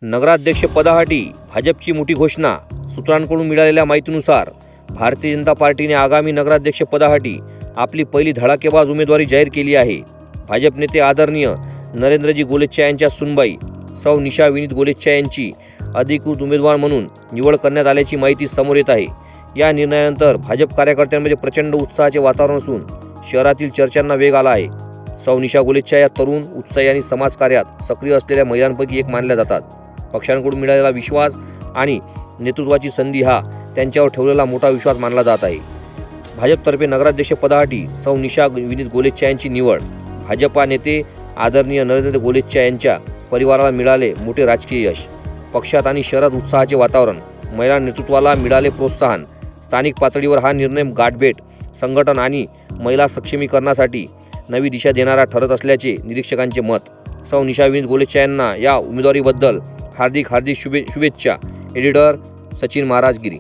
नगराध्यक्षपदासाठी भाजपची मोठी घोषणा। सूत्रांकडून मिळालेल्या माहितीनुसार भारतीय जनता पार्टीने आगामी नगराध्यक्षपदासाठी आपली पहिली धडाकेबाज उमेदवारी जाहीर केली आहे। भाजप नेते आदरणीय नरेंद्रजी गोलेच्छा यांच्या सुनबाई सौ निशा विनीत गोलेच्छा यांची अधिकृत उमेदवार म्हणून निवड करण्यात आल्याची माहिती समोर येत आहे। या निर्णयानंतर भाजप कार्यकर्त्यांमध्ये प्रचंड उत्साहाचे वातावरण असून शहरातील चर्चांना वेग आला आहे। सौ निशा गोलेच्छा या तरुण, उत्साही आणि समाजकार्यात सक्रिय असलेल्या महिलांपैकी एक मानल्या जातात। पक्षांकडून मिळालेला विश्वास आणि नेतृत्वाची संधी हा त्यांच्यावर ठेवलेला मोठा विश्वास मानला जात आहे। भाजपतर्फे नगराध्यक्षपदासाठी सौ निशा विनीत गोलेच्छा यांची निवड। भाजपा नेते आदरणीय नरेंद्र गोलेच्छा यांच्या परिवाराला मिळाले मोठे राजकीय यश। पक्षात आणि शहरात उत्साहाचे वातावरण, महिला नेतृत्वाला मिळाले प्रोत्साहन। स्थानिक पातळीवर हा निर्णय गाठभेट, संघटन आणि महिला सक्षमीकरणासाठी नवी दिशा देणारा ठरत असल्याचे निरीक्षकांचे मत। सौ निशा विनीत गोलेच्छा यांना या उमेदवारीबद्दल हार्दिक शुभेच्छा। एडिटर सचिन महाराजगिरी।